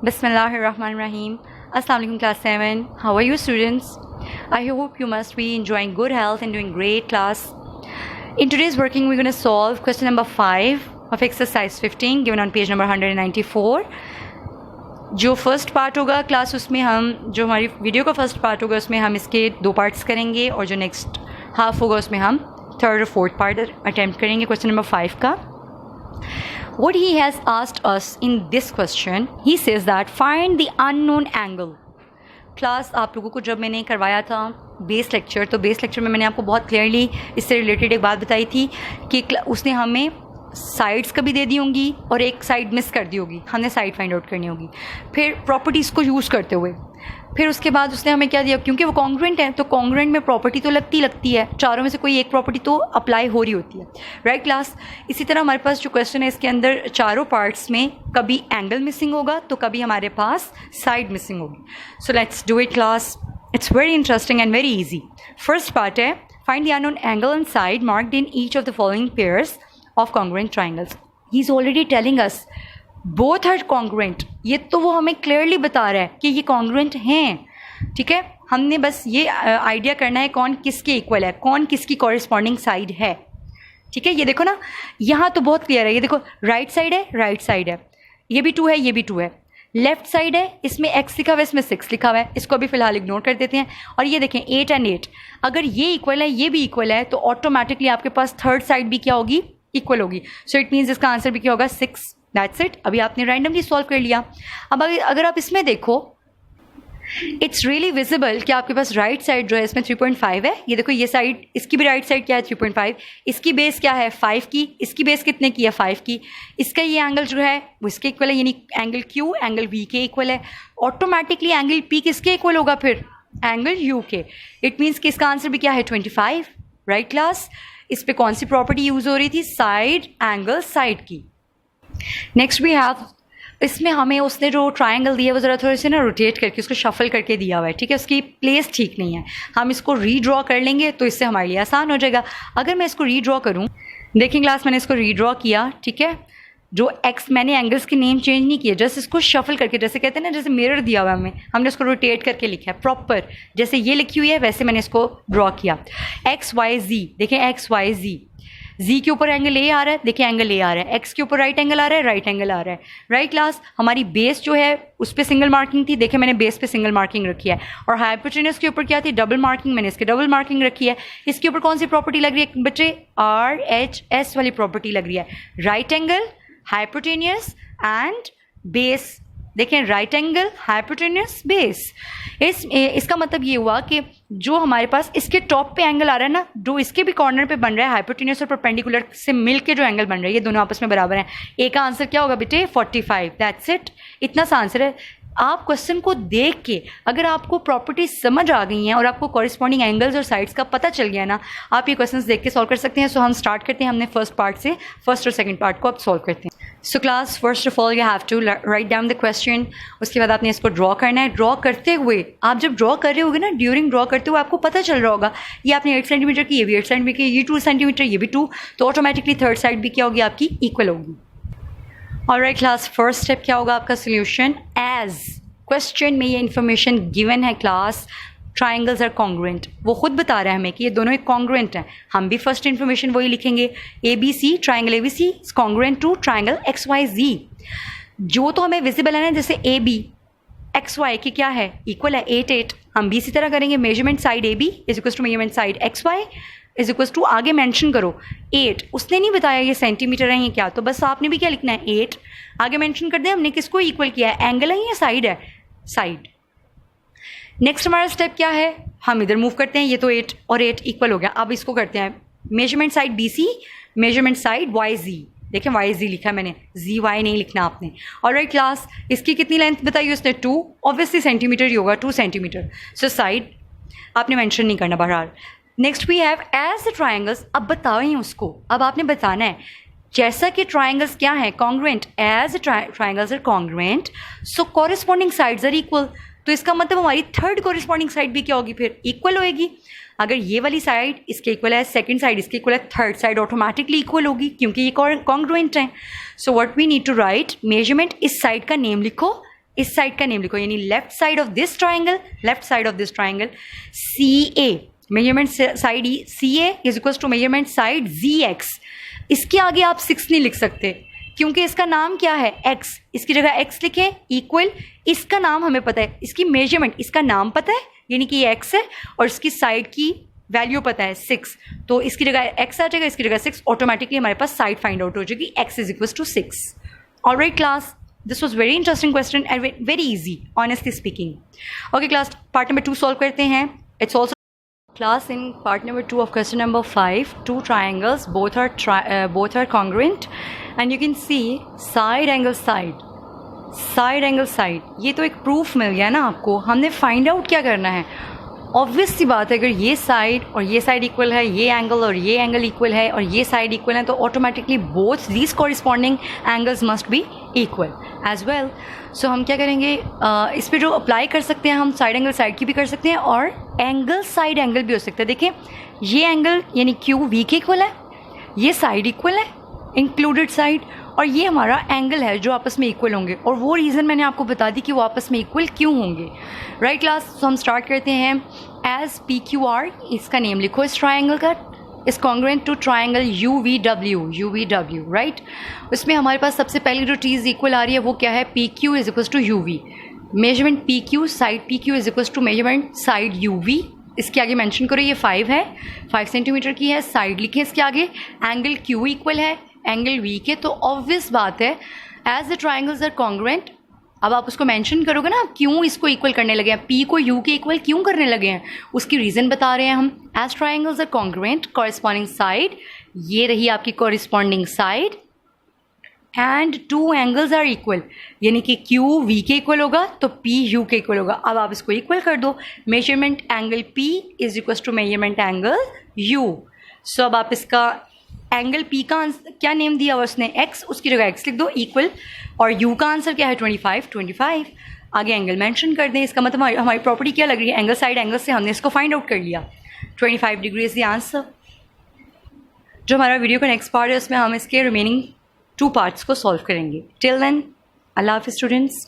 Bismillahirrahmanirrahim. Assalamu alaikum class 7. How are you students? I hope you must be enjoying good health and doing great class. In today's working we're going to solve question number 5 of exercise 15 given on page number 194. जो first part होगा class उसमें हम जो हमारी video का first part होगा उसमें हम इसके 2 पार्ट्स करेंगे और जो नेक्स्ट हाफ होगा उसमें हम 3rd और 4th पार्ट अटैम्प्ट करेंगे क्वेश्चन नंबर 5 का. What he has asked us in this question, he says that find the unknown angle. Class आप लोगों को जब मैंने करवाया था बेस लेक्चर, तो बेस लेक्चर में मैंने आपको बहुत क्लियरली इससे रिलेटेड एक बात बताई थी कि उसने हमें साइड्स कभी दे दी होंगी और एक साइड मिस कर दी होगी, हमने साइड फाइंड आउट करनी होगी. फिर प्रॉपर्टीज़ को यूज़ करते हुए फिर उसके बाद उसने हमें क्या दिया, क्योंकि वो कॉन्ग्रुएंट है तो कॉन्ग्रुएंट में प्रॉपर्टी तो लगती है, चारों में से कोई एक प्रॉपर्टी तो अप्लाई हो रही होती है, राइट क्लास. इसी तरह हमारे पास जो क्वेश्चन है इसके अंदर चारों पार्ट्स में कभी एंगल मिसिंग होगा तो कभी हमारे पास साइड मिसिंग होगी. So let's do it class. It's very interesting and very easy. First part है find the unknown angle and side marked in each of the following pairs of congruent triangles. He is already telling us both are congruent. ये तो वो हमें clearly बता रहा है कि ये कॉन्ग्रुएंट हैं, ठीक है. हमने बस ये आइडिया करना है कौन किसके इक्वल है, कौन किसकी कॉरेस्पॉन्डिंग साइड है, ठीक है. ये देखो ना, यहाँ तो बहुत क्लियर है. ये देखो राइट साइड है, राइट साइड है, ये भी 2 है, ये भी 2 है. लेफ्ट साइड है, इसमें x लिखा हुआ है, इसमें 6 लिखा हुआ है, इसको अभी फिलहाल इग्नोर कर देते हैं. और ये देखें 8 एंड 8, अगर ये इक्वल है ये भी इक्वल है तो ऑटोमेटिकली आपके पास थर्ड साइड भी क्या होगी, इक्वल होगी. सो इट मीन्स इसका आंसर भी क्या होगा, 6. That's it. अभी आपने रैंडमली सॉल्व कर लिया. अब अगर आप इसमें देखो इट्स रियली विजिबल कि आपके पास राइट साइड जो है इसमें 3.5 है. ये देखो ये साइड, इसकी भी राइट साइड क्या है 3.5, इसकी बेस क्या है 5 की, इसकी बेस कितने की है 5 की. इसका ये एंगल जो है वो इसके इक्वल है, यानी एंगल Q एंगल V के इक्वल है. ऑटोमेटिकली एंगल P किसके इक्वल होगा, फिर एंगल U के. इट मीन्स कि इसका आंसर भी क्या है 25, राइट क्लास. इस पर कौन सी प्रॉपर्टी यूज हो रही थी, साइड एंगल साइड की. नेक्स्ट वी हैव, इसमें हमें उसने जो ट्रायंगल दिया है वो ज़रा थोड़े से ना रोटेट करके उसको शफल करके दिया हुआ है, ठीक है. उसकी प्लेस ठीक नहीं है. हम इसको रीड्रॉ कर लेंगे तो इससे हमारे लिए आसान हो जाएगा. अगर मैं इसको रीड्रॉ करूं, देखिए क्लास मैंने इसको रीड्रॉ किया, ठीक है. जो एक्स, मैंने एंगल्स के नेम चेंज नहीं किए, जस्ट इसको शफल करके, जैसे कहते हैं ना जैसे मिरर दिया हुआ है हमने उसको रोटेट करके लिखा है प्रॉपर, जैसे ये लिखी हुई है वैसे मैंने इसको ड्रॉ किया. XYZ, देखें XYZ, Z के ऊपर एंगल A आ रहा है, देखिए एंगल A आ रहा है. X के ऊपर राइट एंगल आ रहा है, राइट एंगल आ रहा है, राइट क्लास. हमारी बेस जो है उस पर सिंगल मार्किंग थी, देखिए मैंने बेस पे सिंगल मार्किंग रखी है. और हाइपोटेन्यूज के ऊपर क्या थी, डबल मार्किंग, मैंने इसके डबल मार्किंग रखी है. इसके ऊपर कौन सी प्रॉपर्टी लग रही है बच्चे, RHS वाली प्रॉपर्टी लग रही है. Right angle, hypotenuse and base. देखें राइट एंगल, हाइपोटेन्यूज, बेस. इसका मतलब ये हुआ कि जो हमारे पास इसके टॉप पे एंगल आ रहा है ना, जो इसके भी कॉर्नर पे बन रहा है, हाइपोटेन्यूज और परपेंडिकुलर से मिलके जो एंगल बन रहा है, ये दोनों आपस में बराबर हैं. ए का आंसर क्या होगा बेटे 45. That's it. इतना सा आंसर है. आप क्वेश्चन को देख के अगर आपको प्रॉपर्टीज समझ आ गई हैं और आपको कॉरेस्पॉन्डिंग एंगल्स और साइड्स का पता चल गया ना, आप ये क्वेश्चंस देख के सॉल्व कर सकते हैं. सो हम स्टार्ट करते हैं. हमने फर्स्ट पार्ट से फर्स्ट और सेकंड पार्ट को अब सॉल्व करते हैं. So class first of all you have to write down the question. उसके बाद आपने इसको ड्रॉ करना है. ड्रॉ करते हुए, आप जब ड्रॉ कर रहे होगे ना, ड्यूरिंग ड्रॉ करते हुए आपको पता चल रहा होगा ये आपने 8 सेंटीमीटर की, ये भी 8 सेंटीमीटर की, ये 2 सेंटीमीटर, ये भी 2, तो ऑटोमेटिकली थर्ड साइड भी क्या होगी आपकी, इक्वल होगी. ऑलराइट क्लास, फर्स्ट स्टेप क्या होगा आपका सोल्यूशन. एज क्वेश्चन में ये इन्फॉर्मेशन गिवन है क्लास, ट्राइंगल्स आर कॉन्ग्रुएंट. वो खुद बता रहा है हमें कि ये दोनों एक कॉन्ग्रुएंट हैं. हम भी फर्स्ट इन्फॉर्मेशन वही लिखेंगे, ABC, triangle ABC is congruent to triangle XYZ. जो तो हमें विजिबल है ना, जैसे AB XY की क्या है, इक्वल है 8 8. हम भी इसी तरह करेंगे. Measurement side AB is equal to measurement side XY is equal to, आगे मेंशन करो 8. उसने नहीं बताया ये सेंटीमीटर है ये क्या, तो बस आपने भी क्या लिखना है 8, आगे मेंशन कर दें हमने किसको इक्वल किया है, एंगल है या साइड है, साइड. नेक्स्ट हमारा स्टेप क्या है, हम इधर मूव करते हैं. ये तो 8 और 8 इक्वल हो गया. अब इसको करते हैं measurement side BC, measurement side YZ. देखें YZ लिखा है मैंने, ZY नहीं लिखना आपने. ऑलराइट क्लास, इसकी कितनी लेंथ बताई उसने 2, ऑब्वियसली सेंटीमीटर ही होगा 2 सेंटीमीटर. सो साइड आपने मेंशन नहीं करना बहरहाल. Next we have as the triangles. अब बताएं उसको, अब आपने बताना है जैसा कि ट्राइंगल्स क्या है, congruent. As triangles are congruent so corresponding sides are equal. तो इसका मतलब हमारी थर्ड कॉरेस्पॉन्डिंग साइड भी क्या होगी, फिर इक्वल होएगी. अगर ये वाली साइड इसके इक्वल है, सेकंड साइड इसके इक्वल है, थर्ड साइड ऑटोमेटिकली इक्वल होगी क्योंकि ये कॉन्ग्रुएंट है. So what we need to write, measurement इस साइड का नेम लिखो इस साइड का नेम लिखो, यानी left side of this triangle, left side of this triangle CA, measurement side CA is equal to measurement side ZX। इसके आगे आप 6 नहीं लिख सकते क्योंकि इसका नाम क्या है X, इसकी जगह X लिखें इक्वल, इसका नाम हमें पता है, इसकी मेजरमेंट, इसका नाम पता है यानी कि ये X है और इसकी साइड की वैल्यू पता है 6, तो इसकी जगह X आ जाएगा, इसकी जगह 6, ऑटोमेटिकली हमारे पास साइड फाइंड आउट हो जाएगी, X is equal to 6। Alright class, this was very interesting question and very easy honestly speaking. Okay class, part number 2 solve करते हैं। It's also class in part number 2 of question number 5, two triangles, both are congruent and you can see side angle side, ये तो एक proof मिल गया ना आपको। हमने find out क्या करना है, ऑब्वियस सी बात है, अगर ये साइड और ये साइड इक्वल है, ये एंगल और ये एंगल इक्वल है और ये साइड इक्वल है, तो automatically both these corresponding angles must be equal as well. So हम क्या करेंगे, इस पर जो अप्लाई कर सकते हैं हम, साइड एंगल साइड की भी कर सकते हैं और एंगल साइड एंगल भी हो सकता है। देखें ये एंगल यानी QV के इक्वल है, ये साइड इक्वल है इंक्लूडेड साइड, और ये हमारा एंगल है जो आपस में इक्वल होंगे, और वो रीज़न मैंने आपको बता दी कि वो आपस में इक्वल क्यों होंगे। राइट क्लास, तो हम स्टार्ट करते हैं। एज PQR, इसका नेम लिखो इस ट्राइंगल का, is congruent to triangle UVW, right. उसमें हमारे पास सबसे पहले जो चीज़ इक्वल आ रही है वो क्या है, PQ is equal to UV, measurement PQ side PQ is equal to measurement side UV। इसके आगे मेंशन करो ये 5 है, 5 सेंटीमीटर की है, साइड लिखे इसके आगे, एंगल Q इक्वल है एंगल V के, तो ऑब्वियस बात है as the triangles are congruent. अब आप उसको मेंशन करोगे ना, क्यों इसको इक्वल करने लगे हैं, P को U के इक्वल क्यों करने लगे हैं, उसकी रीज़न बता रहे हैं हम। As triangles are congruent, corresponding side, ये रही आपकी corresponding side, and two angles are equal, यानी कि Q V के इक्वल होगा तो P U के इक्वल होगा। अब आप इसको इक्वल कर दो, measurement angle P is equal to measurement angle U। So अब आप इसका एंगल P का क्या नेम दिया हुआ उसने, X, उसकी जगह X लिख दो इक्वल, और U का आंसर क्या है 25, आगे एंगल मेंशन कर दें। इसका मतलब हमारी प्रॉपर्टी क्या लग रही है, एंगल साइड एंगल से हमने इसको फाइंड आउट कर लिया, 25 डिग्री इज द आंसर। जो हमारा वीडियो का नेक्स्ट पार्ट है उसमें हम इसके रिमेनिंग 2 पार्ट्स को सॉल्व करेंगे। टिल देन, अल्लाह हाफिज़ स्टूडेंट्स।